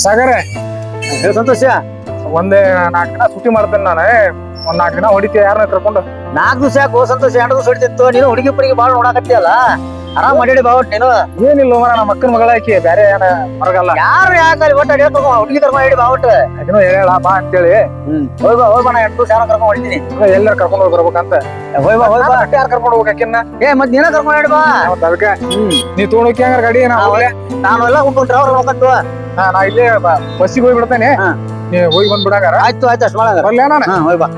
ಸಾಗರ ಸಂತೋಷ. ಒಂದೇ 4 ದಿನ ಸುಟ್ಟಿ ಮಾಡ್ತೇನೆ ನಾನು. ಒಂದ್ 4 ದಿನ ಹೊಡಿತೀಯ ಯಾರನ್ನ ಕರ್ಕೊಂಡು? 4 ದಿವಸ ಯಾಕೋ ಸಂತೋಷ, 2 ದಿವಸ ಹೊಡಿತಿತ್ತು. ನೀನು ಹುಡುಗಿ ಪುಡುಗಿ ಬಾಳ ನೋಡಾಕತ್ತಿಯಲ್ಲ, ಆರಾಮ್ ಮಾಡಿ ಬಾವಟ್ ನೀನು. ಏನಿಲ್ಲ ಮರ, ನಮ್ಮ ಅಕ್ಕನ ಮಗಳ ಆಕಿ, ಬೇರೆ ಏನ ಹೊರಗಲ್ಲ. ಯಾರು ಯಾಕಲ್ಲಿ ಒಟ್ಟ ಹುಡುಗಿ ಕರ್ಕೊಂಡು ಹೇಳಿ ಬಾವಟ್. ಅದನ್ನು ಹೇಳ ಬಾ ಅಂತೇಳಿ. ಹೋಯ್ ಬಾ ನಾ 2 ದಿವಸ ಯಾರು ಕರ್ಕೊಂಡು ಹೊಡಿತೀನಿ. ಎಲ್ಲಾರ ಕರ್ಕೊಂಡು ಹೋಗಿ ಬರ್ಬೇಕಂತ. ಹೋಯ್ ಬಾ ಯಾರು ಕರ್ಕೊಂಡು ಹೋಗ್ಬೇಕು ಆಕಿನ್ನ? ಮತ್ ನೀನ ಕರ್ಕೊಂಡು ಹೇಳಿ ಬಾ. ಅದಕ್ಕೆ ನೀ ತೊಗೊಂಡೋಗಿ ಹಂಗಾರ ಗಾಡಿ ನಾನು ಎಲ್ಲ ಹೋಗ್ಕೊಂಡ್ರೆ ಅವ್ರ ಹೋಗಂತು. ನಾ ಇಲ್ಲೇ ಬಸ್ಸಿಗೆ ಹೋಗಿ ಬಿಡ್ತೇನೆ, ನೀ ಹೋಗಿ ಬಂದ್ಬಿಡಂಗಾರ. ಆಯ್ತು ಅಷ್ಟು ಮಾಡಂಗಾರ. ಬರ್ಲೇ ನಾನು? ಹೋಯ್ ಬಾ.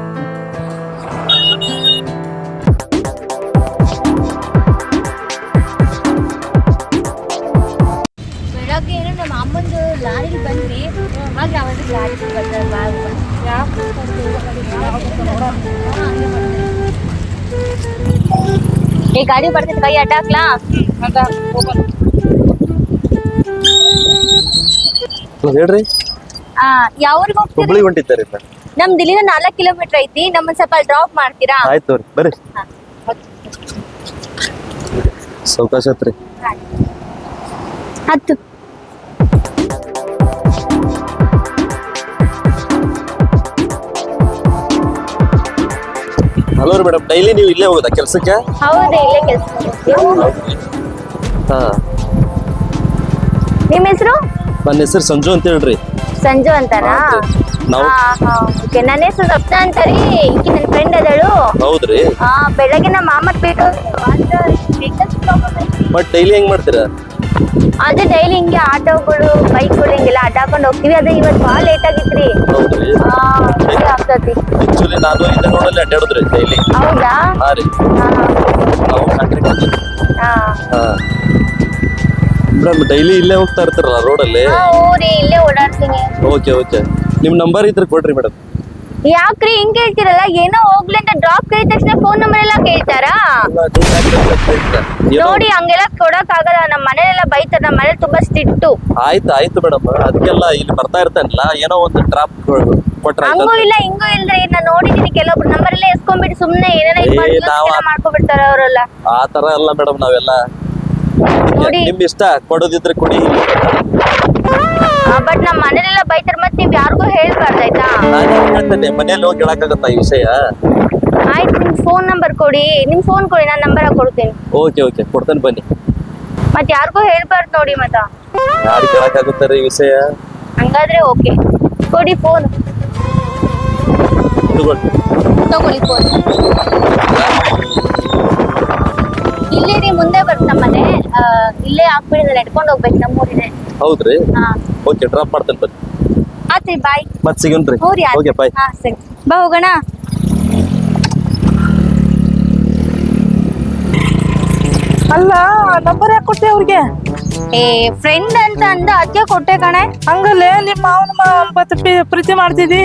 ಬೆಳಗ್ಗೆ ಏನೋ ನಮ್ಮ ಅಮ್ಮಂದು ಲಾರಿಗೆ ಬಂದ್ವಿ, ಆಗ ಅವಾಗ ಲಾರಿ ಈ ಗಾಡಿ ಬರ್ತೈತಿ, ಕೈ ಅಡ್ಡ ಹಾಕ್ಲಾ ಅಂತ ಹೇಳ್ರಿ. ಯಾವ್ರಿಗೆ ಹೋಗ್ತೀರಿ? ಹುಬ್ಳಿಗೆ ಹೊಂಟಿದ್ದಾರೆ. ನಮ್ದು ಇಲ್ಲಿಂದ 4 ಕಿಲೋಮೀಟರ್ ಐತಿ. ನಮ್ಮನ್ನ ಸ್ವಲ್ಪ ಡ್ರಾಪ್ ಮಾಡ್ತೀರಾ? ಆಯ್ತು ಬರ್ರಿ. ಸಾವಕಾಶ ಆತ್ರಿ. ಹತ್ತು. ಹಲೋ ರೀ ಮೇಡಮ್, ಡೈಲಿ ನೀವು ಇಲ್ಲೇ ಹೋಗೋದಾ ಕೆಲ್ಸಕ್ಕೆ? ಹೌದೇ, ಇಲ್ಲೇ ಕೆಲಸ. ಹಾ, ನಿಮ್ಮ ಹೆಸರು? ನನ್ನ ಹೆಸರು ಸಂಜು ಅಂತ ಹೇಳ್ರಿ. ಸಂಜು ಅಂತಾರಾ? ನಾವು ಓಕೆ, ನನ್ನ ಹೆಸರು ರಪ್ತಾ ಅಂತಾರಿ. ಈಕಿ ನನ್ನ ಫ್ರೆಂಡ್ ಅದಳು. ಹೌದ್ರಿ. ಬೆಳಗ್ಗೆ ನಮ್ಮ ಮಾಮ ಪೇಟು ಬಟ್ ಡೈಲಿ ಹೆಂಗ್ ಮಾಡ್ತೀರಾ? ಅದೇ ಡೈಲಿ ಹಿಂಗೆ ಆಟೋಗಳು ಬೈಕ್ಗಳು ಹಿಂಗೆಲ್ಲ ಅಡ್ಡಾಕೊಂಡು ಹೋಗ್ತೀವಿ. ಅದೇ ಇವತ್ತು ಭಾಳ ಲೇಟ್ ಆಗಿತ್ರಿ. ಹೌದ್ರಿ. ಆಗ್ತತಿ. ಆಕ್ಚುಲಿ ನಾನು ಇದೇ ರೋಡಲ್ಲಿ ಅಡ್ಡಾಡುದ್ರಿ ಡೈಲಿ. ಹೌದಾ? ಹಾ ರೀ. ನಾವು ಕಾಂಟ್ರಾಕ್ಟ್. ಹಾ ಮೇಡಮ್ ಡೈಲಿ ಇಲ್ಲೇ ಹೋಗ್ತಾ ಇರ್ತಾರಲ್ಲ ರೋಡಲ್ಲಿ? ಊರಿ ಇಲ್ಲೇ ಓಡಾಡ್ತೀನಿ. ಓಕೆ ನಿಮ್ ನಂಬರ್ ಇದ್ರೆ ಕೊಡ್ರಿ ಮೇಡಮ್. ಯಾಕ್ರಿ ಹಿಂಗ್ ಕೇಳ್ತಿರಲ್ಲ? ಏನೋ ಹೋಗ್ಲಿ ಅಂತ ಡ್ರಾಪ್ ಕೇಳಿದ ತಕ್ಷಣ ಫೋನ್ ನಂಬರ್ ಎಲ್ಲ ಕೇಳ್ತಾರಾ? ನೋಡಿ, ಹಂಗೆಲ್ಲ ಕೊಡಕ್ ಆಗಲ್ಲ. ನಮ್ಮ ಮನೆಯಲ್ಲ ಬೈತಾರ. ನಮ್ಮ ಮನೇಲಿ ತುಂಬಾ ಸ್ಟ್ರಿಕ್ಟು. ಆಯ್ತು ಮೇಡಮ್, ಅದಕ್ಕೆಲ್ಲ ಇಲ್ಲಿ ಬರ್ತಾ ಇರ್ತಾನಲ್ಲ, ಏನೋ ಒಂದು ಡ್ರಾಪ್ ಕೊಟ್ರ ಹಂಗೂ ಇಲ್ಲ ಹಿಂಗೂ ಇಲ್ರಿ. ನಾನ್ ನೋಡಿದೀನಿ, ಕೆಲವೊಬ್ರು ನಂಬರ್ ಎಲ್ಲ ಎಸ್ಕೊಂಡ್ಬಿಟ್ಟು ಸುಮ್ನೆ ಏನೇನೋ ಮಾಡ್ಕೊಬಿಡ್ತಾರ ಅವರೆಲ್ಲ. ಆ ತರ ಅಲ್ಲ ಮೇಡಮ್ ನಾವೆಲ್ಲ. ನೋಡಿ, ನಿಮ್ ಇಷ್ಟ, ಕೊಡೋದಿದ್ರೆ ಕೊಡಿ. ಬಟ್ ನಮ್ಮ ಮನೇಲೆಲ್ಲ ಬೈತಾರ. ಮತ್ ನೀವ್ ಯಾರಿಗೂ ಹೇಳ್ಬಾರ್ದು, ಆಯ್ತಾ? ನಾನು ಮನೇಲಿ ಹೋಗಿ ಹೇಳಕ್ಕಾಗತ್ತ ಈ ವಿಷಯ? ಆಯ್ತು, ನಿಮ್ ಫೋನ್ ನಂಬರ್ ಕೊಡಿ. ನಿಮ್ ಫೋನ್ ಕೊಡಿ, ನಾನ್ ನಂಬರ್ ಕೊಡ್ತೀನಿ. ಓಕೆ ಕೊಡ್ತೇನೆ ಬನ್ನಿ. ಮತ್ ಯಾರಿಗೂ ಹೇಳ್ಬಾರ್ದು ನೋಡಿ. ಮತ್ತ ಯಾರಿಗೆ ಹೇಳಕ್ಕಾಗುತ್ತಾರೆ ಈ ವಿಷಯ? ಹಂಗಾದ್ರೆ ಓಕೆ, ಕೊಡಿ ಫೋನ್. ತಗೊಳ್ಳಿ ಫೋನ್. ಇಲ್ಲೇ ರೀ, ಮುಂದೆ ಬರ್ತ ನಮ್ಮ ಮನೆ. ಇಲ್ಲೇ ಹಾಕ್ಬಿಡಿ, ನಡ್ಕೊಂಡು ಹೋಗ್ಬೇಕು, ನಮ್ಮೂರಿದೆ. ಹೌದ್ರಿ. ಓಕೆ, ಡ್ರಾಪ್ ಮಾಡ್ತೇನೆ ಬನ್ನಿ. ಆತ್ರಿ, ಬಾಯ್. ಮತ್ ಸಿಗೋಣ್ರಿ. Okay bye. ಸರಿ, ಬಾ ಹೋಗೋಣ. ಅಲ್ಲ, ನಂಬರ್ ಯಾಕೆ ಕೊಟ್ಟೆ ಅವ್ರಿಗೆ? ಫ್ರೆಂಡ್ ಅಂತ ಅಂದ, ಅದಕ್ಕೆ ಕೊಟ್ಟೆ ಕಣೆ. ಹಂಗಲ್ಲೇ ನಿಮ್ಮ ಮಾವನ ಪ್ರೀತಿ ಮಾಡ್ತಿದಿ,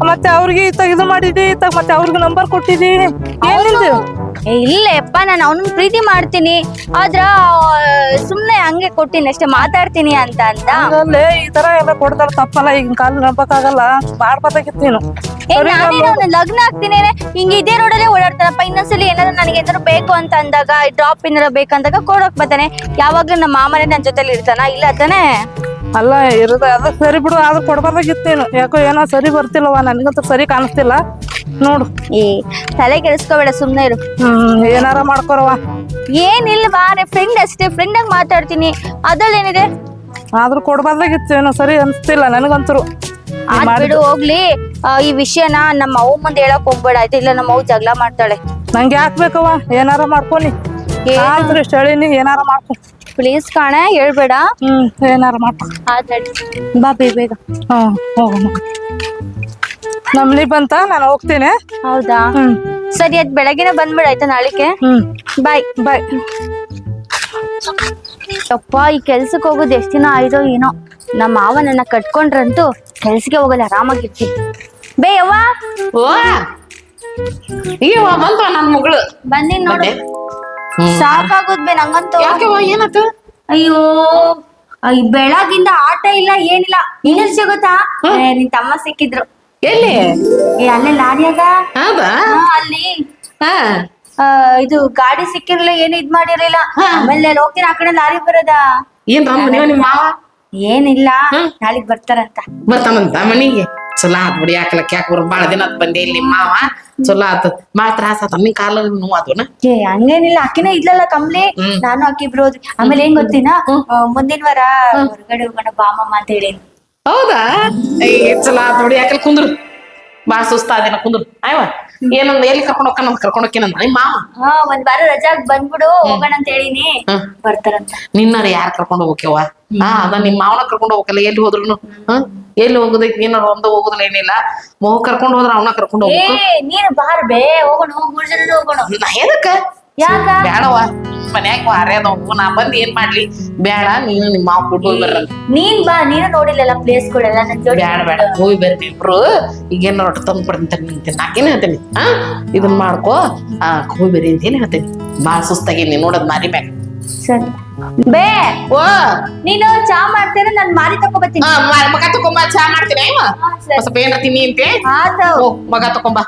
ಮತ್ತೆ ಅವ್ರಿಗೆ ಇದು ಮಾಡಿದಿ, ಮತ್ತೆ ಅವ್ರಿಗೆ ನಂಬರ್ ಕೊಟ್ಟಿದಿ. ಏನಿಲ್ದು? ಇಲ್ಲಪ್ಪ, ನಾನು ಅವನನ್ನ ಪ್ರೀತಿ ಮಾಡ್ತೀನಿ. ಆದ್ರ ಸುಮ್ನೆ ಹಂಗೆ ಕೊಟ್ಟಿನಿ ಅಷ್ಟೇ, ಮಾತಾಡ್ತೀನಿ ಅಂತ ಅಂದ. ಹಂಗಲ್ಲೇ ಈ ತರ ಎಲ್ಲ ಕೊಡ್ತಾರ, ತಪ್ಪಲ್ಲ. ಈಗಿನ ಕಾಲ ನಂಬಕ್ಕಾಗಲ್ಲ. ಮಾಡ್ಬೇಕಾಗಿತ್ತು ನೀನು. ಲಗ್ನ ಆಗ್ತೀನಿ ಹಿಂಗ ಇದೇ ರೋಡಲ್ಲೇ ಓಡಾಡ್ತಾನಪ್ಪ. ಇನ್ನೊಂದ್ಸಲಿ ಏನಾದ್ರು ನನಗೆ ಏನಾದ್ರು ಬೇಕು ಅಂತ ಅಂದಾಗ, ಡ್ರಾಪ್ ಏನಾರ ಬೇಕಂದಾಗ ಕೊಡೋಕ್ ಬರ್ತಾನೆ. ಯಾವಾಗ್ಲೂ ನಮ್ಮ ಮಾಮನೇ ನನ್ನ ಜೊತೆಲಿ ಇರ್ತಾನ, ಇಲ್ಲ ತಾನೆ? ಅಲ್ಲ ಇರೋದ, ಅದ ಸರಿ ಬಿಡು. ಆದ್ರೂ ಕೊಡ್ಬಾರ್ದಾಗಿತ್ತು ನೀನು. ಯಾಕೋ ಏನೋ ಸರಿ ಬರ್ತಿಲ್ಲವ, ನನ್ಗಂತೂ ಸರಿ ಕಾಣಿಸ್ತಿಲ್ಲ. ನೋಡು, ತಲೆ ಕೆಡಿಸ್ಕೋಬೇಡ, ಸುಮ್ನೆ ಇರು. ಏನಾರ ಮಾಡ್ಕೊರವ. ಏನಿಲ್ಲ ಬಾರೆ, ಫ್ರೆಂಡ್ ಅಷ್ಟೇ. ಫ್ರೆಂಡ್ ಆಗಿ ಮಾತಾಡ್ತೀನಿ, ಅದ್ರಲ್ಲಿ ಏನಿದೆ? ಆದ್ರೂ ಕೊಡ್ಬಾರ್ದಾಗಿತ್ತು, ಏನೋ ಸರಿ ಅನ್ಸ್ತಿಲ್ಲ ನನಗಂತರು. ಬಿಡು, ಹೋಗ್ಲಿ. ಈ ವಿಷಯನ ನಮ್ಮ ಅವ್ವ ಮುಂದೆ ಹೇಳಕ್ ಹೋಗ್ಬೇಡ, ಆಯ್ತು? ಇಲ್ಲ, ನಮ್ಮ ಅವ್ವ ಜಗಳ ಮಾಡ್ತಾಳೆ. ನಂಗೆ ಯಾಕ್ಬೇಕವ? ಏನಾರ ಮಾಡ್ಕೊನಿ. ಇಷ್ಟ ಹೇಳಿನಿ, ಏನಾರ ಮಾಡ್ಕೊ ಪ್ಲೀಸ್ ಕಾಣ, ಹೇಳ್ಬೇಡ. ಏನಾರ ಮಾಡ್ಕೊ. ಬಾ ಬೇಗ. ಹೋಗೋಣ. ನಮ್ಲಿ ಬಂತ, ನಾನು ಹೋಗ್ತೀನಿ. ಹೌದಾ? ಸರಿ, ಅದ್ ಬೆಳಗ್ಗೆನೆ ಬಂದ್ಬಿಡ, ಆಯ್ತಾ? ನಾಳಿಕೆ ಬಾಯ್. ಅಪ್ಪ, ಈ ಕೆಲ್ಸಕ್ಕೆ ಹೋಗೋದು ಎಷ್ಟ್ ದಿನ ಆಯ್ತೋ ಏನೋ. ನಮ್ಮ ಮಾವ ನನ್ನ ಕಟ್ಕೊಂಡ್ರಂತೂ ಕೆಲ್ಸಕ್ಕೆ ಹೋಗಲ್ಲ, ಆರಾಮಾಗಿರ್ತೀನಿ. ಬೇ ಯವ್ವ. ಬಂತ ನನ್ ಮಗಳು ಬಂದಿನ್ ನೋಡು. ಸಾಕಾಗೋದ್ ಬೇ ನಂಗಂತೂ. ಏನಾಯ್ತು? ಅಯ್ಯೋ, ಬೆಳಗಿಂದ ಆಟ ಇಲ್ಲ, ಏನಿಲ್ಲ. ಇನ್ನೇನ್ ಸಿಗುತ್ತಾ? ನಿನ್ ತಮ್ಮ ಸಿಕ್ಕಿದ್ರು. ಎಲ್ಲಿ? ಅಲ್ಲೇ ಲಾರಿಯಾಗ. ಹೌದಾ? ಅಲ್ಲಿ ಇದು ಗಾಡಿ ಸಿಕ್ಕಿರ್ಲಿಲ್ಲ, ಏನು ಇದ್ ಮಾಡಿರ್ಲಿಲ್ಲ. ಆಮೇಲೆ ಹೋಗ್ತೀನಿ, ಆ ಕಡೆ ಲಾರಿ ಬರೋದ. ಏನ್ ನಿಮ್ಮ ಮಾವ? ಏನಿಲ್ಲ ನಾಳೆಗ್ ಬರ್ತಾರಂತ. ಬರ್ತಾನಂತ ಮನಿಗೆ ಚಲೋ ಆತ್ ಬಿಡಿ ಯಾಕಲಕ್ಕೆ ಯಾಕೆ ಬರೋದು ಭಾಳ ದಿನ ಆತ್ ಬಂದೆ ಇಲ್ಲಿ ನಿಮ್ಮ ಮಾವ ಚಲೋ ಆತ ಭಾಳ ತ್ರಾಸ ಆತ ನಿನ್ ಕಾಲ ನೋವು ಆದ್ವನ ಹಂಗೇನಿಲ್ಲ, ಅಕ್ಕಿನ ಇದ್ಲಲ್ಲ ಕಮ್ಲಿ, ನಾನು ಅಕ್ಕಿ ಇಬ್ರು ಹೋದ್ವಿ. ಆಮೇಲೆ ಏನ್ ಗೊತ್ತಿನ, ಮುಂದಿನ ವಾರ ಹೊರಗಡೆ ಹೋಗೋಣ ಬಾಮಮ್ಮ ಅಂತ ಹೇಳಿ. ಹೌದಾ ಚಲೋ ಆತ್ ಬಿಡಿ ಯಾಕಲ್ ಕುಂದ್ರು ಭಾಳ ಸುಸ್ತಾದೇನ ಕುಂದ್ರು ಆಯ್ವ ಏನಂದ ಎಲ್ಲಿ ಕರ್ಕೊಂಡು ಹೋಗ್ಕೇನಂದ ನಿಮ್ಮ ಮಾವ ಒಂದ್ ವಾರ ರಜಾಗ್ ಬಂದ್ಬಿಡು ಹೋಗೋಣ ಅಂತ ಹೇಳಿನಿ, ಬರ್ತಾರಂತ. ನಿನ್ನಾರ ಯಾರು ಕರ್ಕೊಂಡು ಹೋಗ್ಯವ ಅದ ನಿಮ್ಮ ಮಾವನ ಕರ್ಕೊಂಡು ಹೋಗಲ್ಲ ಎಲ್ಲಿ ಹೋದ್ರು ಎಲ್ಲಿ ಹೋಗುದೈತಿ ನೀನಾರ ಒಂದ ಹೋಗುದಿಲ್ಲ ಏನಿಲ್ಲ ಮಗು ಕರ್ಕೊಂಡು ಹೋದ್ರ ಅವನ ಕರ್ಕೊಂಡು ಹೋಗ್ಬೇಕು. ನೀನು ಬಾರ್ ಬೇ ಹೋಗೋಣ, 3 ಜನ ಹೋಗೋಣ. ನಾ ಎದಕ್ಕ ಯಾಕ ಬ್ಯಾಡವ ಮನ್ಯಾಗ ಹಾರ್ಯಾದವು ನಾ ಬಂದ್ ಏನ್ ಮಾಡ್ಲಿ ಬ್ಯಾಡ ನೀನು ನಿಮ್ಮ ಮಾವ ಕೊಟ್ಟು ಬರ್ರ ನೀನ್ ಬಾ, ನೀನು ನೋಡಿಲ್ಲಲ್ಲ ಪ್ಲೇಸ್ಗಳೆಲ್ಲ ನನ್ ಜೋಡಿ. ಬ್ಯಾಡ ಹೋಗಿ ಬರ್ರಿ ಇಬ್ರು ಈಗೇನ ರೊಟ್ಟ ತಂದು ಕೊಡ್ತೀನಿ ನಿಂತೀನಿ ನಾಕೇನು ಹೇಳ್ತೇನೆ ಇದನ್ ಮಾಡ್ಕೋ ಹೋಗಿ ಬರ್ರಿ ಅಂತ ಏನ್ ಹೇಳ್ತೇನೆ ಬಾಳ ಸುಸ್ತಾಗೇನಿ ನೋಡದ್ ಮಾರಿ ಮ್ಯಾಗ. ಸರಿ ಬೇ, ಓ ನೀನು ಚಾ ಮಾಡ್ತೇನೆ, ನಾನ್ ಮಾರಿ ತಕೊಂಬತ್ತೀನಿ. ಮಗ ತಕೊಂಬ ಚಾ ಮಾಡ್ತೀನಿ ಸ್ವಲ್ಪ ಏನಾರ ತಿನ್ನಿ ಅಂತೆ ಮಗ ತಕೊಂಬ.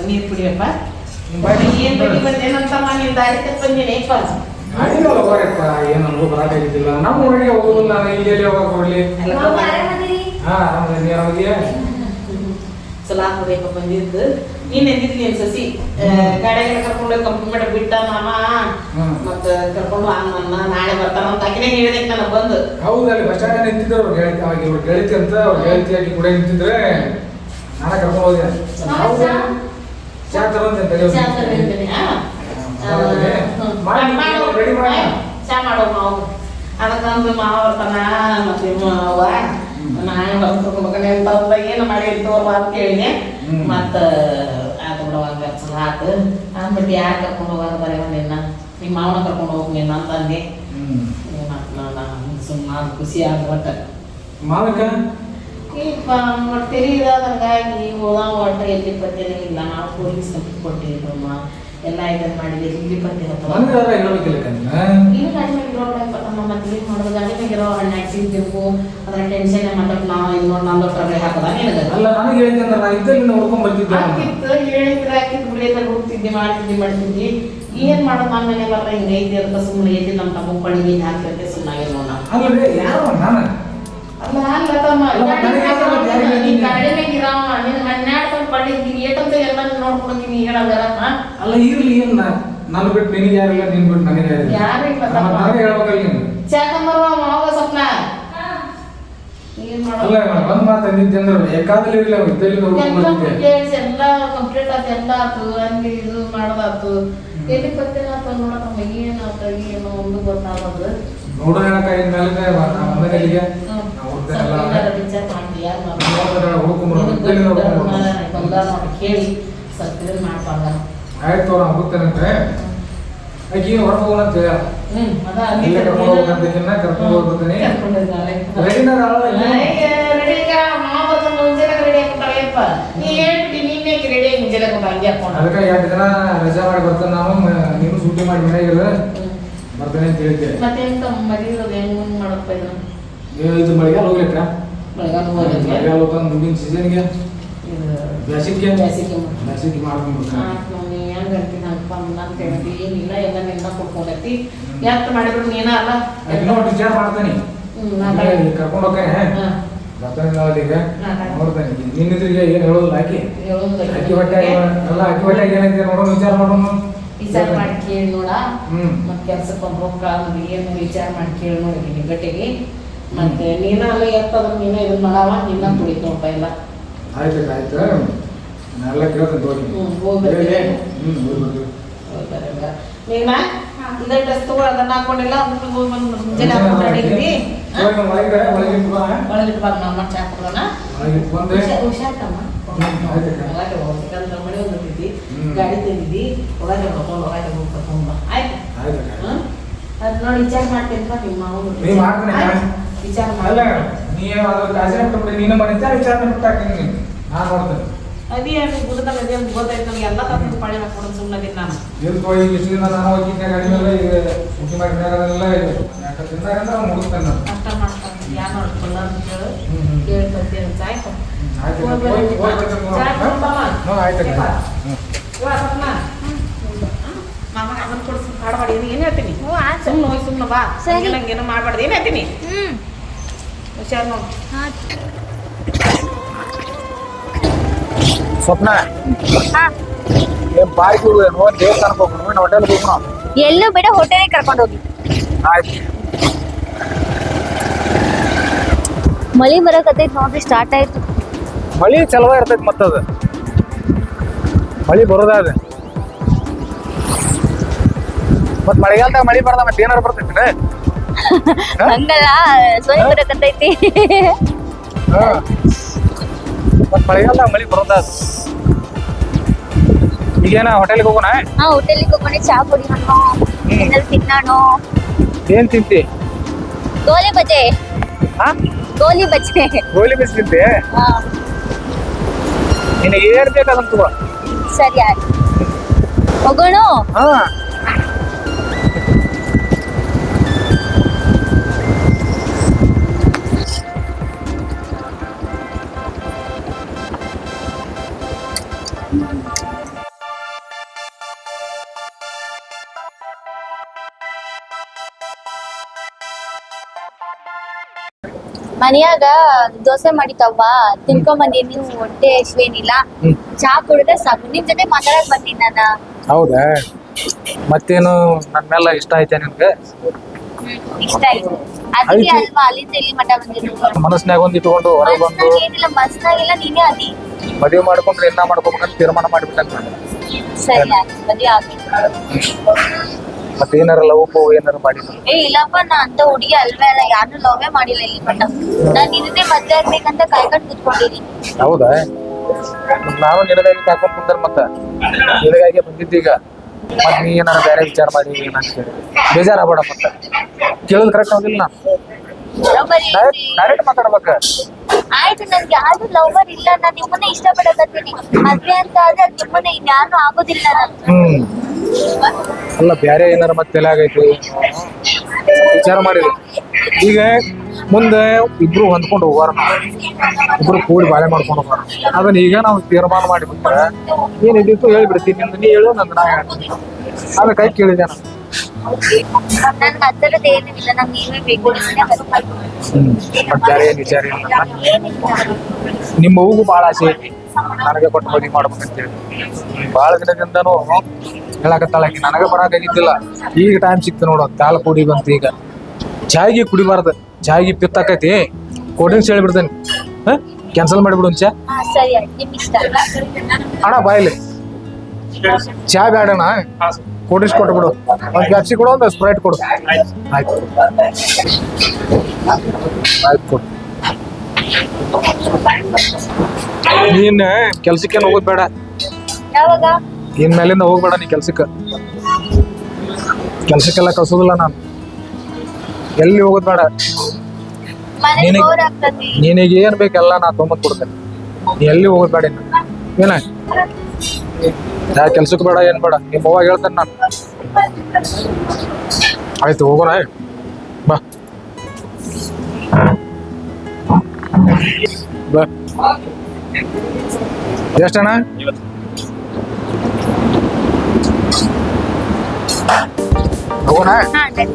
ನೀರ್ ಕುಡಿಯಪ್ಪ ಏನ್ ಬಡಿ ಬಂದೇನಂತಮ್ಮ ನೀನ್ ದಾರಿ ಬಂದೇನೇಪ್ಪ ಏನಂದ್ರು ಬರಾಕಾಗಿದ್ದಿಲ್ಲ ನಮ್ಮ ಊರಿಗೆ ಹೋಗುದಿಲ್ಲ, ಇಲ್ಲಿ ಹೋಗಕ್ ಬರ್ಲಿ. ಸಲಾ ಬೇಕ ಬಂದಿದ್ದು ನೀನ್ ಎಂದಿದ್ಲಿ ಏನ್ ಸಸಿ ಗಾಡಿಯಾಗ ಕರ್ಕೊಂಡು ಕಂಪ್ನಿ ಮಾಡಿ ಬಿಟ್ಟ ಮಾಮ ಮತ್ತ ಕರ್ಕೊಂಡು ನನ್ನ ನಾಳೆ ಬರ್ತಾನ ಅಂತ ಆಕಿನೇ ಹೇಳಿದಕ್ಕೆ ನನಗೆ ಬಂದು. ಹೌದಲ್ಲಿ ಬಸ್ ಸ್ಟ್ಯಾಂಡ್ ನಿಂತಿದ್ರು ಅವ್ರು ಗೆಳತಿ ಅಂತ ಅವ್ರು ಗೆಳತಿಯಾಗಿ ಕೂಡ ನಿಂತಿದ್ರೆ ನಾನ ಕರ್ಕೊಂಡು ಹೋದೆ. ಚಾ ತಗೊಂಡೆ ಚಾ ಮಾಡೋ ಮಾವು ಅದಕ್ಕಂದು ಮಾವ ಬರ್ತಾನ ಮತ್ತೆ ಮಾವ ನಾಳೆ ಬರ್ಕೊಂಡ್ಬೇಕಂದ್ರೆ ಎಂತ ಏನು ಮಾಡಿ ತೋರ್ಬಾ ಅಂತ ಕೇಳಿದೆ. ಮತ್ತ ಅದು ಬಿಡವಾಗ ಚಲೋ ಆತು ಅಂದ್ಬಿಟ್ಟು ಯಾರು ಕರ್ಕೊಂಡು ಹೋಗಾರ ಬರೀ ನಿನ್ನ ನಿಮ್ಮ ಮಾವನ ಕರ್ಕೊಂಡು ಹೋಗಿ ನಿನ್ನ ಅಂತಂದೆ. ಸುಮ್ಮನೆ ಖುಷಿ ಆಗ ಒಟ್ಟ ಮಾಲಕ ತೆರೀದಾದಂಗಾಗಿ ಹೋದ ಒಟ್ಟ ಎಲ್ಲಿ ಪತ್ತೆನೇ ಇಲ್ಲ. ನಾವು ಪೊಲೀಸ್ ಕೊಟ್ಟಿದ್ದಮ್ಮ ಎಲ್ಲ ಇದನ್ನ ಮಾಡಿದೆ ಇಲ್ಲಿ ಪತ್ತೆ ಇಲ್ಲಿ ಗಾಡಿ ಮೇಲೆ ಇರೋ ಮತ್ತೆ ಇಲ್ಲಿ ನೋಡೋದು ಗಾಡಿ ಮೇಲೆ ಇರೋ ಹಣ್ಣು ಹಾಕ್ಸಿದ್ಬೇಕು ಅದ್ರ ಟೆನ್ಷನ್ ಮಾತಾಡ್ ನಾವು ಇದು ನೋಡಿ ನಂದು ಟ್ರಬಲ್ ಹಾಕೋದ ಹೇಳಿದ್ರೆ ಹಾಕಿದ್ ಬಿಡಿದ್ರೆ ಹೋಗ್ತಿದ್ದೆ ಮಾಡ್ತಿದ್ದಿ ಏನ್ ಮಾಡೋದು ನಮ್ಮ ಮನೆಯಲ್ಲ ಹಿಂಗೈತಿ ಅಂತ ಸುಮ್ಮನೆ ಐತಿ ನಮ್ಮ ತಮ್ಮ ಪಡಿಗೆ ಹಾಕಿರ್ತೆ ಸುಮ್ಮನೆ ನೋಡ ಅಲ್ಲ ಅಲ್ಲ ತಮ್ಮ ಗಾಡಿ ಮೇಲೆ ಇರಾವ ನಿನ್ ಹನ್ನೆರಡು ಪಡಿಗೆ ಏಟಂತ ಎಲ್ಲ ನೋಡ್ಕೊಡ್ತೀನಿ ಹೇಳೋದಲ್ಲ ಅಲ್ಲ ಇರ್ಲಿ ಏನ್ ನಾನು ಬಿಟ್ಟು ನಿನಗೆ ಯಾರಿಲ್ಲ ನೀನ್ ಬಿಟ್ಟು ನನಗೆ ಯಾರಿಲ್ಲ ನನಗೆ ಹೇಳ್ಬೇಕಲ್ಲ ನೀನು ಚಾಕಂಬರುವ ಮಾವ ಸ್ವಪ್ನ ಏನ್ ಅಲ್ಲ ಒಂದ್ ಮಾತು ಅಂದಿದ್ದೆ ಅಂದ್ರೆ ಏಕಾದಲ್ಲಿ ಇರಲಿಲ್ಲ ಎಲ್ಲ ಕಂಪ್ಲೀಟ್ ಆತ ಎಲ್ಲ ಆತು ಹಂಗೆ ಇದು ಮಾಡೋದಾತು ಎಲ್ಲಿ ಗೊತ್ತಿಲ್ಲ ಆತ ನೋಡಮ್ಮ ಏನಾತ ಏನು ಒಂದು ಗೊತ್ತಾಗೋದು ನೋಡೋ ಹೇಳಕ್ಕಾಗಿ ಮನೆಗೆ ವಿಚಾರ ಮಾಡ್ತೀಯ ಕೇಳಿ ಸ್ವಲ್ಪ ಮಾಡ್ಬಾರ್ದ ಆಯ್ತು ನಾ ಹೋಗ್ತೇನಂತೆ ಆಕಿ ಹೊರಗೆ ಹೋಗೋಣ ಅಂತ ಕರ್ಕೊಂಡು ಹೋಗ್ಬಿಡ್ತೀನಿ ಅದಕ್ಕೆ 2 ದಿನ ರಜಾ ಮಾಡಿ ಬರ್ತೇನೆ ನಾನು, ನೀನು ಸೂಟಿ ಮಾಡಿ ಮನೆಯಾಗಿಲ್ಲ ಬರ್ತೇನೆ ಅಂತ ಹೇಳಿದ್ದೆ. ಇದು ಮಳೆಗಾಲ ಹೋಗ್ಲಿಕ್ಕ ಮಳೆಗಾಲ ಹೋಗ್ತಾನೆ ಮುಂದಿನ ಸೀಸನ್ಗೆ ಬೇಸಿಗೆ ಮಾಡ್ಕೊಂಡ್ಬಿಡ್ತಾನೆ. ಏನಿಲ್ಲ ಎಲ್ಲ ನೆನ್ನ ಕೊಡ್ಕೊಂಡೈತಿ ಯಾಕೆ ಮಾಡಿದ್ರು ನೀನ ಅಲ್ಲ ವಿಚಾರ ಮಾಡ್ತಾನೆ ಕರ್ಕೊಂಡು ಹೋಗ್ತಾನೆ ಬರ್ತಾನೆ ನಾವಲ್ಲಿಗೆ ನೋಡ್ತಾನೆ ನಿನ್ನಿದ್ರಿಗೆ ಏನ್ ಹೇಳೋದಿಲ್ಲ ಆಕಿ ಹೊಟ್ಟೆ ಎಲ್ಲ ಆಕಿ ಹೊಟ್ಟೆಗೆ ಏನೈತೆ ನೋಡೋಣ ವಿಚಾರ ಮಾಡಿ ಕೇಳಿ ನೋಡ ಮತ್ ಕೆಲ್ಸಕ್ಕೆ ಒಂದು ರೊಕ್ಕ ಏನು ವಿಚಾರ ಮಾಡಿ ಕೇಳಿ ನೋಡಿ ನಿಗಟ್ಟಿಗೆ ಮತ್ತೆ ನೀನ ಅಲ್ಲ ಎತ್ತದ ನೀನ ಇದನ್ನ ಮಾಡವ ನಿನ್ನ ತುಳಿತ ನೋಡ್ಪ ಎಲ್ಲ ಆಯ್ತು ನಾನೆಲ್ಲ ಕೇಳ್ತೇನೆ ನೀನ ಇದೇ ಡ್ರೆಸ್ ತಗೊಳ್ಳ ಅದನ್ನ ಹಾಕೊಂಡಿಲ್ಲ ಅದಕ್ಕೆ ಹೋಗಿ ಬಂದು ಮುಂಜಾನೆ ಹಾಕೊಂಡು ಅಡಿಗಿದ್ದಿ ಒಳಗಿಟ್ಟು ಬಂದು ನಮ್ಮ ಚಾ ಕೊಡೋಣ ಹುಷಾರ್ತಮ್ಮ ಒಳಗೆ ಹೋಗ್ಬೇಕಂದ್ರೆ ಮನೆ ಬಂದಿದ್ದಿ ಗಾಡಿ ತಂದಿದ್ದಿ ಒಳಗೆ ಹೊಡ್ಕೊಂಡು ಒಳಗೆ ಹೋಗಿ ಕರ್ಕೊಂಡ್ ಬಾ ಆಯ್ತು ಅದ್ ನೋಡಿ ವಿಚಾರ ಮಾಡ್ತೇನೆ ನಿಮ್ಮ ವಿಚಾರ ಮಾಡಲ್ಲ ನೀನು ಮಾಡಿದ್ದೆ ವಿಚಾರ ಬಿಟ್ಟಾಕ್ತೀನಿ ನಾನು ನೋಡ್ತೇನೆ ಅದೇ ಗುಡ್ದಾಗ ಅದೇ ಅಂತ ಗೊತ್ತಾಯ್ತು ನನಗೆ ಎಲ್ಲ ತಪ್ಪು ಪಾಳಿ ಹಾಕೊಂಡು ಸುಮ್ಮನೆ ನಾನು ಇಲ್ಕೋ ಈಗ ಇಷ್ಟು ದಿನ ನಾನು ಹೋಗಿದ್ದೆ ಗಾಡಿ ಮೇಲೆ ಈಗ ಬುಕ್ಕಿ ಮಾಡಿದಾಗಲ್ಲ ತಿಂದಾಗ ಅಂದ್ರೆ ಮುಗಿಸ್ತೇನೆ ನಾನು. ಕಷ್ಟ ಮಾಡ್ಕೊಂಡು ಯಾರು ನೋಡ್ಕೊಳ್ಳ ಅಂತ ಹೇಳು ಕೇಳಿ ಬರ್ತೀನಿ ಸಾಯ್ತು ಆಯ್ತು ಮಾಮ ಅದನ್ನ ಕೊಡಿಸಿ ಕಾಡಬಾಡಿ ಏನು ಹೇಳ್ತೀನಿ ಸುಮ್ಮನೆ ಹೋಗಿ ಸುಮ್ಮನೆ ಬಾ ಸರಿ. ನಂಗೇನು ಮಾಡಬಾರ್ದು ಏನು ಹೇಳ್ತೀನಿ ಹುಷಾರು ನೋಡಿ ಸ್ವಪ್ನ ಏನ್ ಬಾಯ್ಗೆ ಹೋಗುವ ದೇವಸ್ಥಾನಕ್ಕೆ ಹೋಗೋಣ ಹೋಟೆಲ್ಗೆ ಹೋಗೋಣ. ಎಲ್ಲೂ ಬೇಡ ಹೋಟೆಲ್ ಕರ್ಕೊಂಡು ಹೋಗಿ. ಆಯ್ತು ಮಳಿ ಬರಕತ್ತೈತಿ ನೋಡ್ರಿ, ಸ್ಟಾರ್ಟ್ ಆಯ್ತು. ಮಳಿ ಚಲೋ ಇರ್ತೈತಿ ಮತ್ತದ ಮಳಿ ಬರೋದಾದ ಮತ್ ಮಳೆಗಾಲದಾಗ ಮಳಿ ಬರ್ದ ಮತ್ತೆ ಏನಾರು ಬರ್ತೈತಿ ಹಂಗಲ್ಲ, ಸೋನಿ ಬರಕತ್ತೈತಿ. ಮತ್ ಮಳೆಗಾಲದಾಗ ಮಳಿ ಬರೋದಾದ ಈಗೇನ ಹೋಟೆಲ್ಗೆ ಹೋಗೋಣ. ಹಾ, ಹೋಟೆಲಿಗೆ ಹೋಗೋಣ, ಚಾ ಕುಡಿಯೋಣ, ಏನಾದ್ರು ತಿನ್ನೋಣ. ಏನ್ ತಿಂತಿ? ಗೋಲಿ ಬಜೆ. ಹಾ, ಗೋಲಿ ಬಜೆ. ಗೋಲಿ ಬಿಸಿ ತಿಂತಿ? ಹಾ, ನಿನಗೆ ಏನ್ ಬೇಕಾದಂತ ತಗೋ. ಸರಿ ಆಯ್ತು, ಹೋಗೋಣ. ಹಾ ಮನ್ಯಾಗ ದೋಸೆ ಮಾಡಿತವ್ವ, ತಿನ್ಕೊಂಡ್ ಬಂದೀನಿ. ಹೊಟ್ಟೆ ಹಶ್ವೇನಿಲ್ಲ, ಚಾ ಕುಡಿದ್ರೆ ಸಾಕು. ನಿಮ್ ಜೊತೆ ಮಾತಾಡಕ್ ಬಂದೀನಿ ನಾನು. ಹೌದಾ? ಮತ್ತೇನು ನನ್ ಮೇಲೆ ಇಷ್ಟ ಆಯ್ತಾ ನಿನ್ಗೆ? ಇಷ್ಟ ಆಯ್ತು, ಅದಕ್ಕೆ ಅಲ್ವಾ ಅಲ್ಲಿಂದ ಇಲ್ಲಿ ಮಠ ಬಂದಿರೋದು. ಮನಸ್ನಾಗ ಒಂದ್ ಇಟ್ಕೊಂಡು ಹೊರಗೆ ಬಂದು ಮಸ್ನಾಗ್ ಏನಿಲ್ಲ, ಮಸ್ನಾಗಿಲ್ಲ, ನೀನೇ ಅದಿ. ಮದುವೆ ಮಾಡ್ಕೊಂಡ್ರೆ ಇನ್ನ ಮಾಡ್ಕೋಬೇಕಂತ ತೀರ್ಮಾನ ಮಾಡಿಬಿಟ್ಟಂತ. ಸರಿ ಆಯ್ತು, ಮದ್ವೆ ಆಗ್ಬೇಕು. ಮತ್ತೆ ಏನಾರ ಲವ್ ಪವ್ ಏನಾರ ಮಾಡಿ? ಏ ಇಲ್ಲಪ್ಪ, ನಾ ಅಂತ ಹುಡುಗಿ ಅಲ್ವೇ ಅಲ್ಲ, ಯಾರು ಲವ್ವೇ ಮಾಡಿಲ್ಲ ಇಲ್ಲಿ ಮಠ. ನಾನ್ ನಿನ್ನೇ ಮದ್ವೆ ಆಗ್ಬೇಕಂತ ಕಾಯ್ಕೊಂಡು ಕುತ್ಕೊಂಡಿದೀನಿ. ಹೌದಾ? ನಾನು ನಿನಗಾಗಿ ಕಾಕೊಂಡ್ ಕುಂದರ್ ಮತ್ತ ನಿನಗಾಗಿ ಬಂದಿದ್ದೀಗ. ಮತ್ ನೀ ಏನಾರ ಬೇರೆ ವಿಚಾರ ಮಾಡಿ ಏನಂತ ಬೇಜಾರಾಗಬೇಡ. ಮತ್ತ ಕೇಳೋದು ಕರೆಕ್ಟ್ ಆಗಿಲ್ಲ. ಲವರ್ ಡೈರೆಕ್ಟ್ ಮಾತಾಡ್ಬೇಕ. ಆಯ್ತು, ನನ್ಗೆ ಯಾರು ಲವರ್ ಇಲ್ಲ, ನಾನ್ ನಿಮ್ಮನ್ನೇ ಇಷ್ಟಪಡಕತ್ತೀನಿ. ಮದ್ವೆ ಅಂತ ಆದ್ರೆ ಅದ್ ನಿಮ್ಮನ್ನೇ, ಇನ್ಯಾರು ಆಗೋದಿಲ್ಲ ನಾನು. ಅಲ್ಲ, ಬೇರೆ ಏನಾರ ಮತ್ತೆ ತಲೆಯಾಗೈತಿ ವಿಚಾರ ಮಾಡಿದ್ವಿ. ಈಗ ಮುಂದೆ ಇಬ್ರು ಹೊಂದ್ಕೊಂಡು ಹೋಗೋರ, ಇಬ್ರು ಕೂಡಿ ಬಾಳೆ ಮಾಡ್ಕೊಂಡು ಹೋಗೋಣ. ಅದನ್ನ ಈಗ ನಾವು ತೀರ್ಮಾನ ಮಾಡಿಬಿಟ್ರೆ ಏನಿದ್ದು ಹೇಳ್ಬಿಡ್ತೀನಿ. ನಿಂದು ನೀ ಹೇಳು, ನಂದು ನಾ ಹೇಳ್ತೀನಿ. ಅದಕ್ಕಾಗಿ ಕೇಳಿದೆ ನಾನು. ನನ್ಗೆ ಆ ಥರದ್ದು ಏನಿಲ್ಲ, ನಂಗೆ ನೀವೇ ಬೇಕು, ನಿಮ್ಮನ್ನೇ ಬರ್ಬೇಕು. ಮತ್ತೆ ಬೇರೆ ಏನ್ ವಿಚಾರ ಇಲ್ಲ. ನಿಮ್ಮ ಅವ್ಗೂ ಭಾಳ ಆಸೆ ಐತಿ ನನಗೆ ಕೊಟ್ಟು ಮದುವೆ ಮಾಡ್ಬೇಕಂತೇಳಿ. ಭಾಳ ದಿನದಿಂದನೂ ಹೇಳಕತ್ತಾಳಕಿ, ನನಗೆ ಬರಾಕಾಗಿದ್ದಿಲ್ಲ. ಈಗ ಟೈಮ್ ಸಿಕ್ತು ನೋಡು, ಕಾಲ ಕೂಡಿ ಬಂತು. ಈಗ ಚಾಯ್ಗಿ ಕುಡಿಬಾರ್ದು, ಚಾಯ್ಗಿ ಪಿತ್ತಾಕೈತಿ. ಕೋಲ್ಡ್ ಡ್ರಿಂಕ್ಸ್ ಹೇಳಿಬಿಡ್ತೇನೆ, ಕ್ಯಾನ್ಸಲ್ ಮಾಡಿಬಿಡು. ಚಾ ಹಾ, ಸರಿ ಆಯ್ತು, ನಿಮ್ ಇಷ್ಟ. ಅಣ್ಣ ಬಾಯ್ಲಿ ಚಾ ಬೇಡಣ್ಣ, ಕೋಲ್ಡ್ ಡ್ರಿಂಕ್ಸ್ ಕೊಟ್ಬಿಡು. ಒಂದು ಪ್ಯಾಪ್ಸಿ ಕೊಡು, ಒಂದು ಸ್ಪ್ರೈಟ್ ಕೊಡು. ಆಯ್ತು ಆಯ್ತು ಕೊಡು. ನೀನ್ ಕೆಲ್ಸಕ್ಕೇನು ಹೋಗೋದ್ ಬೇಡ. ಯಾವಾಗ? ಇನ್ ಮೇಲಿಂದ ಹೋಗ್ಬೇಡ ನೀ ಕೆಲ್ಸಕ್ಕೆಲ್ಲ ಕಳ್ಸೋದಿಲ್ಲ ನಾನು. ಎಲ್ಲಿ ಹೋಗೋದ್ ಬೇಡ. ಮನೇಲಿ ಬೋರ್ ಆಗ್ತದೆ. ನಿನಗೆ ಏನ್ ಬೇಕೆಲ್ಲ ನಾ ತೊಗೊಂಬಂದ್ ಕೊಡ್ತೇನೆ. ನೀ ಎಲ್ಲಿ ಹೋಗೋದ್ ಬೇಡ. ಏನ ಯಾ ಕೆಲ್ಸಕ್ಕೆ ಬೇಡ, ಏನ್ ಬೇಡ. ನಿಮ್ಮ ಅವ್ವ ಹೇಳ್ತೇನೆ ನಾನು. ಆಯ್ತು, ಹೋಗೋಣ ಬಾ ಬಾ. ಎಷ್ಟಣ್ಣ? ಹೋಗೋಣ. ಹಾ, ಸರಿ.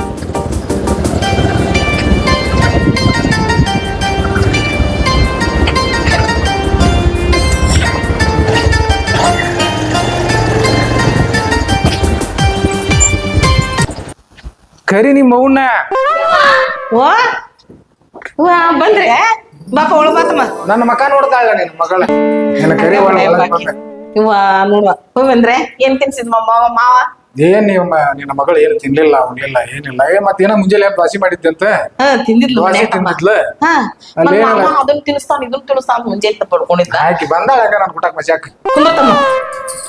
ಕರಿ ನಿಮ್ಮ ಅವ್ನ. ಓ ಬಂದ್ರೆ ಬಾಪ ಒಳ ಬಾತಮ್ಮ ನನ್ನ ಮಕ ನೋಡ್ತಾಳ ನಿನ್ನ ಮಗಳ. ನಿನ್ನ ಕರಿ ಇವ ನೋಡುವ ಹೋಗಿ ಬಂದ್ರೆ ಏನ್ ತಿನ್ಸಿದ್ ಮಾವ? ಏನ್ ನಿನ್ನ ಮಗಳು ಏನು ತಿನ್ಲಿಲ್ಲ, ಉಣ್ಲಿಲ್ಲ, ಏನಿಲ್ಲ. ಮತ್ತೇನ ಮುಂಜಾನೆ ಬಾಸಿ ಮಾಡಿದ್ದಂತ. ತಿಂದಿದ್ಲು ದೋಸೆ ತಿಂದಿದ್ಲು. ಅದನ್ನ ತಿನ್ನಿಸ್ತಾನ ಇದನ್ನ ತಿನ್ನಿಸ್ತಾನ ಮುಂಜಾನೆ ಪಡ್ಕೊಂಡಿದ್ದ. ಆಕಿ ಬಂದಾಳ ನಾನು ಕುಟಕ್ ಮಸಾಕ್. ಕುಂದ್ರತಮ್ಮ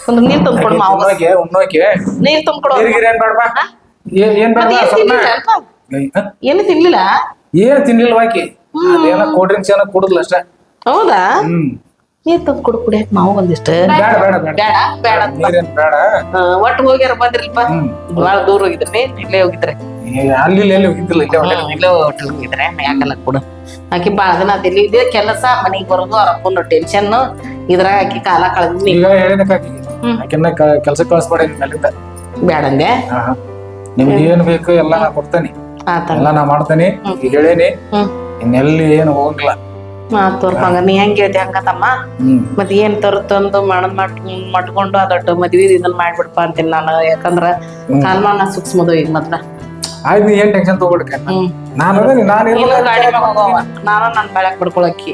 ಕುಂದ್ರ ನೀರ್ ತಂದ್ಕೊಡು ಮಾವ. ಉಣ್ಣೋಕೆ ನೀರ್ ತಂದ್ಕೊಡು. ಏನ್ ಬೇಡವಾ? ಏನ್ ಬೇಡ? ಏನು ತಿನ್ಲಿಲ್ಲ? ಏನ್ ತಿನ್ಲಿಲ್ಲ ಆಕಿ. ಅದೇನ ಕೋಲ್ಡ್ ಡ್ರಿಂಕ್ಸ್ ಏನೋ ಕುಡುದ್ಲ ಅಷ್ಟೇ. ಹೌದಾ? ನೀರ್ ತಂದು ಕೊಡು ಕುಡಿಯಕ್ ನಾವು ಒಂದಿಷ್ಟು ಬೇಡ ಬೇಡ ಬೇಡ ಬೇಡ ಬೇಡ ಅಂತ. ನೀರೇನ್ ಬೇಡ. ಒಟ್ಟು ಹೋಗ್ಯಾರ ಬಂದ್ರಿಲ್ಪ ಹ್ಮ್. ಬಾಳ ದೂರ ಹೋಗಿದ್ರಿ ಇಲ್ಲೇ ಹೋಗಿದ್ರೆ ಅಲ್ಲಿ ಎಲ್ಲಿ ಹೋಗಿದ್ದಿಲ್ಲ ಇಲ್ಲೇ ಹೊಟ್ಟೆ ಇಲ್ಲೇ ಒಟ್ಟು ಹೋಗಿದ್ರೆ ಯಾಕಲ್ಲ ಕೊಡು ಆಕಿ ಬಾಳ ದಿನ ಅದಿಲ್ಲ ಇದೇ ಕೆಲಸ ಮನಿಗ್ ಬರೋದು ಅವ್ರಪ್ಪನ ಟೆನ್ಷನ್ ಇದ್ರಾಗ ಆಕಿ ಕಾಲ ಕಳೆದ್ನಿ ಈಗ ಹೇಳಿದಕ್ಕೆ ಆಕಿನ್ನ ಕೆಲ್ಸಕ್ಕೆ ಕಳಿಸ್ಬೇಡ ಇನ್ಮೇಲಿಂದ. ಬ್ಯಾಡಂದೆ ನಿಮ್ಗೆ ಏನ್ ಬೇಕು ಎಲ್ಲ ನಾ ಕೊಡ್ತೇನೆ, ಆತ ಎಲ್ಲ ನಾ ಮಾಡ್ತೇನೆ. ಈಗ ಹೇಳೇನಿ, ಹ್ಮ್ ಇನ್ನೆಲ್ಲಿ ಏನು ಹೋಗಂಗಿಲ್ಲ. ತೋರ್ಪಂಗ ನೀ ಹೆಂಗ್ ಹೇಳ್ತಿ ಹಂಗತಮ್ಮ ಮತ್ ಏನ್ ತಂದು ಮಾಡ್ಕೊಂಡು ಅದೊಟ್ಟು ಮದ್ವಿ ಇದನ್ನ ಮಾಡ್ಬಿಡ್ಪ ಅಂತೀನಿ ನಾನು. ಯಾಕಂದ್ರ ಕಾಲ್ಮಾನ ಸೂಕ್ಷ್ಮದು ಈಗ ಮೊದ್ಲ ಆಯ್ತು, ನೀ ಏನ್ ಟೆನ್ಷನ್ ತಗೊಳ್ಕ. ನಾನು ನೀನು ಗಾಡಿ ಮ್ಯಾಗ ಹೋಗವ ನಾನು ನನ್ ಬೆಳಕ್ ಬಿಡ್ಕೊಳಕ್ಕಿ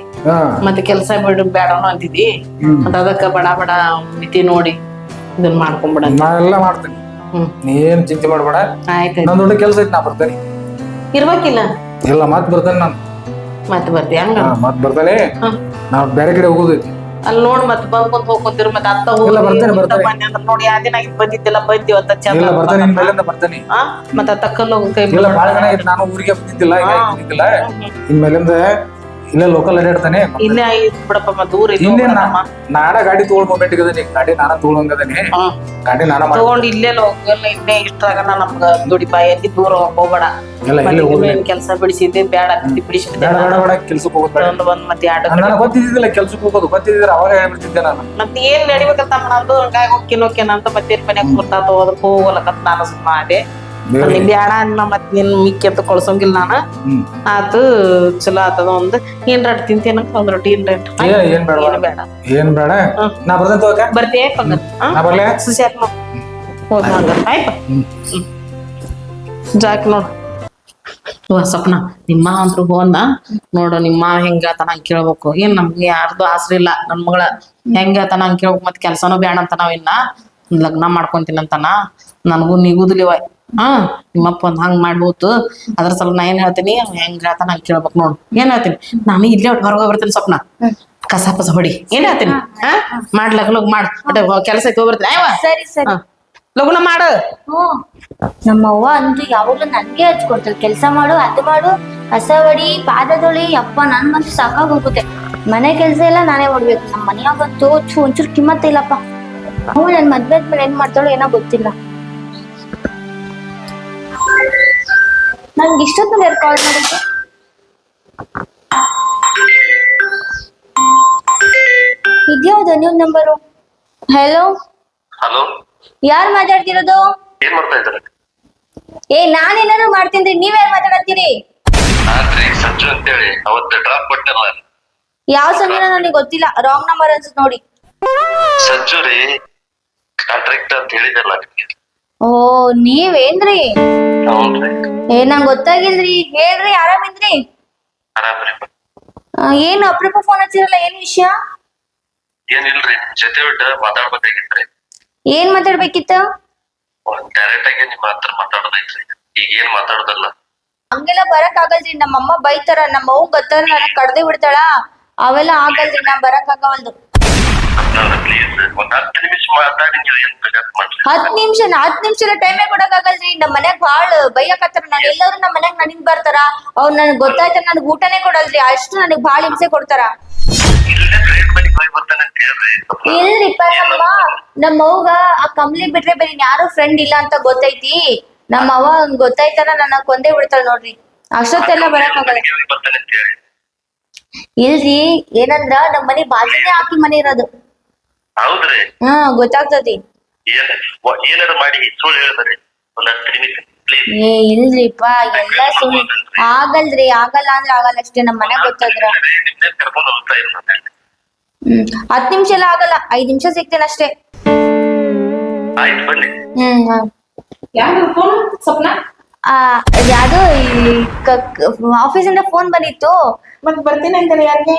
ಮತ್ತೆ ಕೆಲ್ಸ ಬಿಡು ಬೇಡನು ಅಂತಿದಿ ಮತ್ತ ಅದಕ್ಕ ಬಡ ಬಡ ಮಿತಿ ನೋಡಿ ಇದನ್ನ ಮಾಡ್ಕೊಂಡ್ಬಿಡ. ನಾ ಎಲ್ಲ ಮಾಡ್ತೇನೆ, ನೀ ಏನ್ ಚಿಂತೆ ಮಾಡ್ಬೇಡ. ಆಯ್ತಾಯ್ತು ನನ್ ದೊಡ್ಡ ಕೆಲ್ಸ ಐತಿ, ನಾ ಬರ್ತೇನೆ. ಇರ್ಬೇಕಿಲ್ಲ ಇಲ್ಲ ಮತ್ ಬರ್ತೇನೆ ನಾನು. ಮತ್ತೆ ಬರ್ತಿ ಹಂಗ ಮತ್ ಬರ್ತೇನೆ. ನಾವ್ ಬೇರೆ ಕಡೆ ಹೋಗೋದೈತಿ. ಅಲ್ಲಿ ನೋಡ್ ಮತ್ ಬಂದ್ಕೊಂತ ಹೋಗ್ಕೊಂತಿರ್ ಮತ್ತೆ ಅತ್ತ ಇಲ್ಲ, ಬರ್ತೇನೆ, ಬರ್ತೇನೆ. ಬನ್ನಿ ಅಂತ ನೋಡಿ ಆ ದಿನ ಆಗಿದ್ ಬಂದಿದ್ದಿಲ್ಲ ಬಂದಿವತ್ತ ಚಂದ ಇಲ್ಲ ಬರ್ತೇನೆ, ಇನ್ಮೇಲಿಂದ ಬರ್ತೇನೆ. ಮತ್ತ ತಕ್ಕಲ್ ಹೋಗ ಕೈ ಇಲ್ಲ ಬಾಳ ಜನ ಐತಿ, ನಾನು ಊರಿಗೆ ಬಂದಿದ್ದಿಲ್ಲ, ಈಗ ಬಂದಿದ್ದಿಲ್ಲ. ಇನ್ಮೇಲಿಂದ ಇಲ್ಲೇ ಲೋಕಲ್ ಅಡ್ಯಾಡ್ತಾನೆ. ಇಲ್ಲೇ ಐತ್ ಬಿಡಪ್ಪ ಮತ್ ದೂರ ಇನ್ನೇನ್ ನಾಡ ಗಾಡಿ ತಗೊಳ್ ಮೊಮೆಂಟ್ ಗದನಿ, ಗಾಡಿ ನಾನ ತಗೊಳಂಗದನಿ, ಗಾಡಿ ನಾನ ತಗೊಂಡ್ ಇಲ್ಲೇ ಲೋಕಲ್ ಇಲ್ಲೇ ಇಷ್ಟಾಗನ ನಮ್ಗ ದುಡಿ ಬಾಯಿ ಎತ್ತಿ ದೂರ ಹೋಗ್ಬೇಡ. ಕೆಲ್ಸ ಬಿಡಿಸಿದ್ದೆ ಬೇಡ ಅಂತಿ ಬಿಡಿಸಿದ್ದೆ ಬೇಡ ಕೆಲ್ಸಕ್ಕೆ ಹೋಗೋದು ಬಂದ್ ಮತ್ತೆ ಎರಡು ನನಗೆ ಗೊತ್ತಿದ್ದಿಲ್ಲ ಕೆಲ್ಸಕ್ಕೆ ಹೋಗೋದು. ಗೊತ್ತಿದ್ರೆ ಅವಾಗ ಹೇಳ್ಬಿಡ್ತಿದ್ದೆ ನಾನು. ಮತ್ತೆ ಏನ್ ನಡಿಬೇಕಂತ ನಂದು ಹಂಗಾಗಿ ಹೋಗ್ಕೇನ ಅಂತ ಮತ್ತೆ ಮನ್ಯಾಗ ಬರ್ತಾತ ಅದಕ್ಕೆ ಹೋಗಲಕತ್ ನಾನು ಸುಮ್ಮ ಅದೇ ಬ್ಯಾಡ ಅನ್ನ ಮತ್ ನಿನ್ ಮಿಕ್ಕಿ ಅಂತ ಕೊಳ್ಸಂಗಿಲ್ಲ ನಾನು. ಆತು ಚಲೋ ಆತದ ಒಂದ್ ಏನ್ ರೊಟ್ಟಿ ತಿಂತೇನ ಒಂದ್ ರೊಟ್ಟಿ ಏನ್ ಬೇಡ ಏನ್ ಬೇಡ. ನಾ ಬರ್ತೇನೆ ತಗೋಕ. ಬರ್ತೀಯ ನಾ ಬರ್ಲೆ ಸುಶಾಕ್ ನೋಡ್ ಹೋದ್ ಹಂಗ ಆಯ್ತ ಜಾಕ್ ನೋಡ್ ಸ್ವಪ್ನ ನಿಮ್ಮ ಅಂದ್ರು ಹೋದ ನೋಡು ನಿಮ್ಮ ಹೆಂಗತನ ಹಂಗ ಕೇಳ್ಬೇಕು. ಏನ್ ನಮ್ಗೆ ಯಾರ್ದು ಆಸರಿ ಇಲ್ಲ ನನ್ ಮಗಳ ಹೆಂಗತನ ಹಂಗ ಕೇಳ್ಬೇಕು. ಮತ್ ಕೆಲ್ಸನೂ ಬೇಡ ಅಂತ ನಾವಿನ್ನ ಲಗ್ನ ಮಾಡ್ಕೊಂತೀನಿ ಅಂತಾನ. ನನಗೂ ನಿಗುದಿಲಿವ ನಿಮ್ಮಪ್ಪ ಒಂದ್ ಹಂಗ್ ಮಾಡ್ಬೋದು. ಅದ್ರ ಸ್ವಲ್ಪ ನಾ ಏನ್ ಹೇಳ್ತೀನಿ ಹೆಂಗ್ ಹೇಳ್ತಾನ ಹಂಗ ಕೇಳ್ಬೇಕು ನೋಡು. ಏನ್ ಹೇಳ್ತೀನಿ ನಾನು ಇಲ್ಲೇ ಒಟ್ಟು ಹೊರಗೆ ಬರ್ತೀನಿ ಸ್ವಪ್ನ ಕಸ ಪಸ ಹೊಡಿ ಏನ್ ಹೇಳ್ತೀನಿ ಮಾಡ್ಲಗ್ ಮಾಡ್ ಕೆಲಸ ಐತಿ ಹೋಗ್ಬರ್ತೀನಿ. ಸರಿ ಸರಿ ಲಗುನ ಮಾಡು. ನಮ್ಮವ್ವ ಅಂತೂ ಯಾವಾಗ್ಲೂ ನನ್ಗೆ ಹಚ್ಕೊಡ್ತಾಳೆ ಕೆಲ್ಸ ಮಾಡು ಅದು ಮಾಡು ಕಸ ಹೊಡಿ ಪಾದದೊಳಿ. ಅಪ್ಪ ನನ್ಗಂತೂ ಸಾಕಾಗ್ ಹೋಗುತ್ತೆ. ಮನೆ ಕೆಲ್ಸ ಎಲ್ಲ ನಾನೇ ಮಾಡ್ಬೇಕು. ನಮ್ಮ ಮನೆಯಾಗಂತೂ ಒಂಚೂರು ಕಿಮ್ಮತ್ತ ಇಲ್ಲಪ್ಪ. ಅವ್ಳು ನನ್ ಮದ್ವೆ ಆದ್ಮೇಲೆ ಏನ್ ಮಾಡ್ತಾಳೋ ಏನೋ ಗೊತ್ತಿಲ್ಲ. ನನ್ಗೆ ಇಷ್ಟೊತ್ತು ಯಾರು ಕಾಲ್ ಮಾಡಿದ್ದೆ? ಇದ್ಯಾವ್ದು ನೀವು ನಂಬರು? ಹಲೋ ಹಲೋ, ಯಾರು ಮಾತಾಡ್ತಿರೋದು? ಏನ್ ಮಾಡ್ತಾ ಇದ್ದಾರೆ? ನಾನೇನಾದ್ರು ಮಾಡ್ತೀನಿ, ನೀವ್ಯಾರು ಮಾತಾಡತ್ತೀರಿ? ನಾನ್ರಿ ಸಂಜು ಅಂತೇಳಿ ಅವತ್ತು ಡ್ರಾಪ್ ಕೊಟ್ಟಲ್ಲ. ಯಾವ ಸಂಜೆ ನನಗೆ ಗೊತ್ತಿಲ್ಲ, ರಾಂಗ್ ನಂಬರ್ ಅನ್ಸುತ್ತೆ ನೋಡಿ. ಸಂಜು ರೀ ಕಾಂಟ್ರಾಕ್ಟರ್ ಅಂತ ಹೇಳಿದಲ್ಲ ನಿಮ್ಗೆ. ಓ ನೀವೇನ್ರಿ? ಹೌದ್ರಿ. ನಂಗ್ ಗೊತ್ತಾಗಿಲ್ರಿ. ಹೇಳ್ರಿ, ಆರಾಮಿದ್ರಿ? ಆರಾಮ್ರಿ. ಏನು ಅಪರೂಪ ಫೋನ್ ಹಚ್ಚಿರಲ್ಲ, ಏನ್ ವಿಷಯ? ಏನಿಲ್ರಿ, ನಿಮ್ ಜೊತೆ ಬಿಟ್ಟು ಮಾತಾಡ್ಬೇಕಾಗಿತ್ರಿ. ಏನ್ ಮಾತಾಡ್ಬೇಕಿತ್ತು? ಡೈರೆಕ್ಟ್ ಆಗಿ ನಿಮ್ಮ ಹತ್ರ ಮಾತಾಡೋದೈತ್ರಿ. ಈಗ ಏನ್ ಮಾತಾಡೋದಲ್ಲ. ಹಂಗೆಲ್ಲ ಬರಕ್ ಆಗಲ್ರಿ, ನಮ್ಮಮ್ಮ ಬೈತಾರ. ನಮ್ಮ ಅವ್ವ ಗೊತ್ತಾರ ನನಗ್ ಕಡ್ದೆ ಬಿಡ್ತಾಳ. ಅವೆಲ್ಲ ಆಗಲ್ರಿ, ನಾ ಬರಕ್ ಆಗವಲ್ದು. ಪ್ಲೀಸ್ ಒಂದ್ 10 ನಿಮಿಷ ಮಾತಾಡಿ ನೀವು ಏನ್ ಬೇಕಾದ್ ಮಾಡ್ರಿ. 10 ನಿಮಿಷ ಟೈಮೇ ಕೊಡಕ್ ಆಗಲ್ರಿ. ನಮ್ ಮನ್ಯಾಗ ಬಾಳ್ ಬೈಯಕತ್ತಾರ. ನಾನ್ ಎಲ್ಲರೂ ನಮ್ ಮನ್ಯಾಗ ನನಗ್ ಬರ್ತಾರ. ಅವ್ರು ನನಗ್ ಗೊತ್ತಾಯ್ತಾರ ನನಗ್ ಊಟನೇ ಕೊಡಲ್ರಿ. ಅಷ್ಟು ನನಗ್ ಬಾಳ್ ಹಿಂಸೆ ಕೊಡ್ತಾರ. ಇಲ್ರಿಪ್ಪ, ನಮ್ಮ ಅವ್ಗ ಆ ಕಮ್ಲಿ ಬಿಟ್ರೆ ಬೇರೆ ಯಾರು ಫ್ರೆಂಡ್ ಇಲ್ಲ ಅಂತ ಗೊತ್ತೈತಿ. ನಮ್ಮ ಅವ್ವ ಗೊತ್ತಾಯ್ತಾರ ನನ್ನ ಕೊಂದೇ ಬಿಡ್ತಾಳ ನೋಡ್ರಿ. ಅಷ್ಟೊತ್ತೆಲ್ಲ ಬರಕ್ ಆಗಲ್ಲ. ಇಲ್ರಿ, ಏನಂದ್ರ ನಮ್ ಮನೆ ಬಾಜುನೇ ಹಾಕಿ ಮನೆ ಇರೋದು. ಹೌದ್ರಿ. ಗೊತ್ತಾಗ್ತತಿ. ಏನಾರ ಮಾಡಿ ಸುಳ್ಳು ಹೇಳ್ತಾರೆ. ಒಂದ್ 10 ನಿಮಿಷ ಪ್ಲೀಸ್. ಇಲ್ರಿಪ್ಪ, ಎಲ್ಲ ಸುಳ್ಳು. ಆಗಲ್ರಿ, ಆಗಲ್ಲ ಅಂದ್ರೆ ಆಗಲ್ಲ ಅಷ್ಟೇ. ನಮ್ ಮನ್ಯಾಗ ಗೊತ್ತಾದ್ರ 10 ನಿಮಿಷ ಎಲ್ಲ ಆಗಲ್ಲ, 5 ನಿಮಿಷ ಸಿಗ್ತೇನೆ ಅಷ್ಟೇ. ಆಯ್ತು ಬನ್ನಿ. ಸ್ವಪ್ನ ಯಾವ್ದು ಆಫೀಸಿಂದ ಫೋನ್ ಬಂದಿತ್ತು. ಮತ್ ಬರ್ತೀನಿ ಅಂತಾನೆ ಯಾರಿಗೆ?